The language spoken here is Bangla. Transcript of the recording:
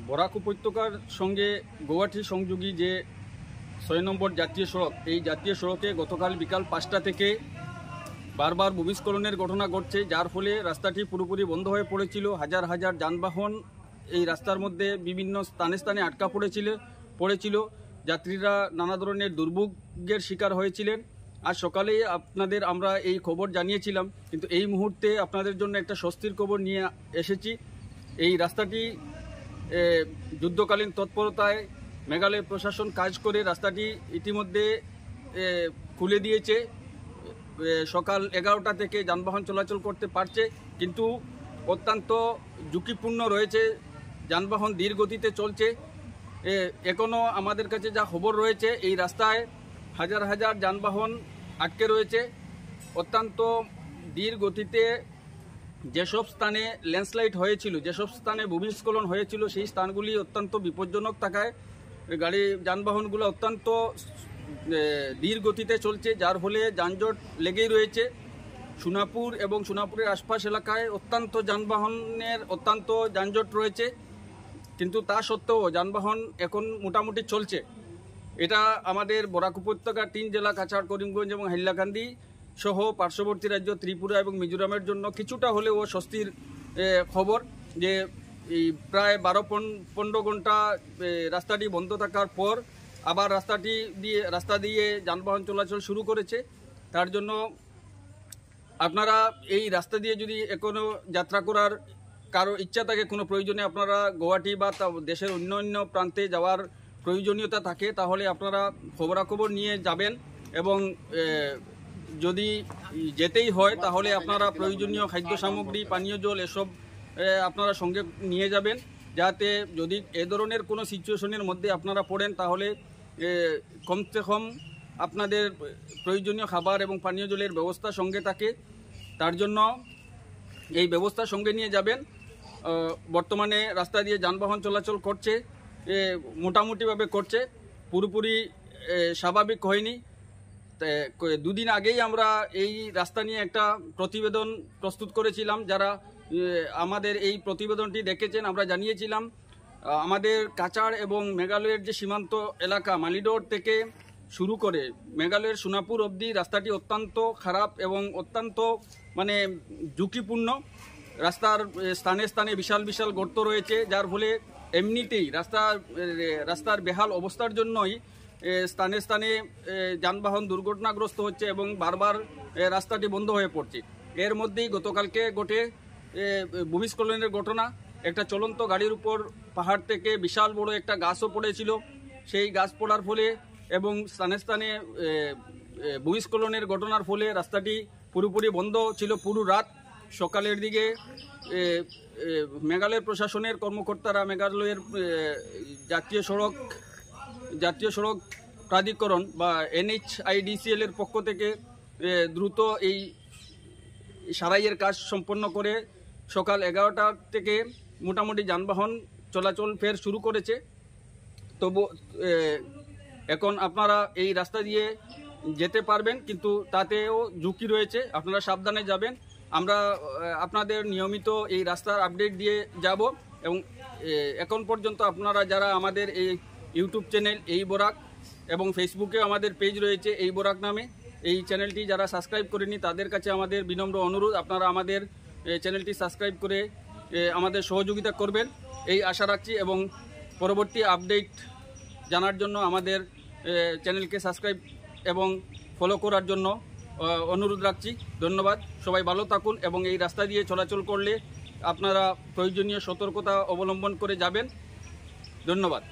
বরাক উপত্যকার সঙ্গে গৌহাটি সংযোগী যে ৬ নম্বর জাতীয় সড়ক, এই জাতীয় সড়কে গতকাল বিকাল ৫টা থেকে বারবার ভূমিস্খলনের ঘটনা ঘটছে, যার ফলে রাস্তাটি পুরোপুরি বন্ধ হয়ে পড়েছিল। হাজার হাজার যানবাহন এই রাস্তার মধ্যে বিভিন্ন স্থানে স্থানে আটকা পড়েছিল। যাত্রীরা নানা ধরনের দুর্ভোগের শিকার হয়েছিলেন। আজ সকালেই আপনাদের আমরা এই খবর জানিয়েছিলাম, কিন্তু এই মুহূর্তে আপনাদের জন্য একটা স্বস্তির খবর নিয়ে এসেছি। এই রাস্তাটি যুদ্ধকালীন তৎপরতায় মেঘালয় প্রশাসন কাজ করে রাস্তাটি ইতিমধ্যে খুলে দিয়েছে। সকাল ১১টা থেকে যানবাহন চলাচল করতে পারছে, কিন্তু অত্যন্ত ঝুঁকিপূর্ণ রয়েছে। যানবাহন ধীর গতিতে চলছে। এখনও আমাদের কাছে যা খবর রয়েছে, এই রাস্তায় হাজার হাজার যানবাহন আটকে রয়েছে। অত্যন্ত ধীর গতিতে যেসব স্থানে ল্যান্ডস্লাইড হয়েছিল, যেসব স্থানে ভূমিস্খলন হয়েছিল, সেই স্থানগুলি অত্যন্ত বিপজ্জনক থাকায় যানবাহনগুলো অত্যন্ত ধীর গতিতে চলছে, যার ফলে যানজট লেগেই রয়েছে। সোনাপুর এবং সোনাপুরের আশপাশ এলাকায় অত্যন্ত যানজট রয়েছে, কিন্তু তা সত্ত্বেও যানবাহন এখন মোটামুটি চলছে। এটা আমাদের বরাক উপত্যকার ৩ জেলা কাছাড়, করিমগঞ্জ এবং হাইলাকান্দি সহ পার্শ্ববর্তী রাজ্য ত্রিপুরা এবং মিজোরামের জন্য কিছুটা হলেও স্বস্তির খবর, যে এই প্রায় ১২-১৫ ঘন্টা রাস্তাটি বন্ধ থাকার পর আবার রাস্তা দিয়ে যানবাহন চলাচল শুরু করেছে। তার জন্য আপনারা এই রাস্তা দিয়ে যদি এখনও যাত্রা করার কারো ইচ্ছা থাকে, কোনো প্রয়োজনে আপনারা গৌহাটি বা দেশের অন্য প্রান্তে যাওয়ার প্রয়োজনীয়তা থাকে, তাহলে আপনারা খবরাখবর নিয়ে যাবেন। এবং যদি যেতেই হয় তাহলে আপনারা প্রয়োজনীয় খাদ্য সামগ্রী, পানীয় জল এসব আপনারা সঙ্গে নিয়ে যাবেন, যাতে যদি এ ধরনের কোনো সিচুয়েশনের মধ্যে আপনারা পড়েন তাহলে কমসে কম আপনাদের প্রয়োজনীয় খাবার এবং পানীয় জলের ব্যবস্থা সঙ্গে থাকে। তার জন্য এই ব্যবস্থা সঙ্গে নিয়ে যাবেন। বর্তমানে রাস্তা দিয়ে যানবাহন চলাচল করছে, মোটামুটিভাবে করছে, পুরোপুরি স্বাভাবিক হয়নি। দুদিন আগেই আমরা এই রাস্তা নিয়ে একটা প্রতিবেদন প্রস্তুত করেছিলাম। যারা আমাদের এই প্রতিবেদনটি দেখেছেন, আমরা জানিয়েছিলাম আমাদের কাছাড় এবং মেঘালয়ের যে সীমান্ত এলাকা মালিডোর থেকে শুরু করে মেঘালয়ের সোনাপুর অবধি রাস্তাটি অত্যন্ত খারাপ এবং অত্যন্ত ঝুঁকিপূর্ণ। রাস্তার স্থানে স্থানে বিশাল বিশাল গর্ত রয়েছে, যার ফলে এমনিতেই রাস্তার বেহাল অবস্থার জন্যই স্থানে স্থানে যানবাহন দুর্ঘটনাগ্রস্ত হচ্ছে এবং বারবার রাস্তাটি বন্ধ হয়ে পড়ছে। এর মধ্যেই গতকালকে ঘটে ভূমিস্খলনের ঘটনা। একটা চলন্ত গাড়ির উপর পাহাড় থেকে বিশাল বড় একটা গাছও পড়েছিল। সেই গাছ পড়ার ফলে এবং স্থানে স্থানে ভূমিস্খলনের ঘটনার ফলে রাস্তাটি পুরোপুরি বন্ধ ছিল পুরো রাত। সকালের দিকে মেঘালয় প্রশাসনের কর্মকর্তারা মেঘালয়ের জাতীয় সড়ক প্রাধিকরণ বা NHIDCL এর পক্ষ থেকে দ্রুত এই সারাইয়ের কাজ সম্পন্ন করে সকাল 11টা থেকে মোটামুটি যানবাহন চলাচল ফের শুরু করেছে। তবু এখন আপনারা এই রাস্তা দিয়ে যেতে পারবেন, কিন্তু তাতেও ঝুঁকি রয়েছে, আপনারা সাবধানে যাবেন। আমরা আপনাদের নিয়মিত এই রাস্তার আপডেট দিয়ে যাব। এবং এখন পর্যন্ত আপনারা যারা আমাদের এই ইউটিউব চ্যানেল এই বরাক এবং ফেসবুকে আমাদের পেজ রয়েছে এই বরাক নামে, এই চ্যানেলটি যারা সাবস্ক্রাইব করেনি তাদের কাছে আমাদের বিনম্র অনুরোধ, আপনারা আমাদের চ্যানেলটি সাবস্ক্রাইব করে আমাদের সহযোগিতা করবেন এই আশা রাখছি। এবং পরবর্তী আপডেট জানার জন্য আমাদের চ্যানেলকে সাবস্ক্রাইব এবং ফলো করার জন্য অনুরোধ রাখছি। ধন্যবাদ। সবাই ভালো থাকুন এবং এই রাস্তা দিয়ে চলাচল করলে আপনারা প্রয়োজনীয় সতর্কতা অবলম্বন করে যাবেন। ধন্যবাদ।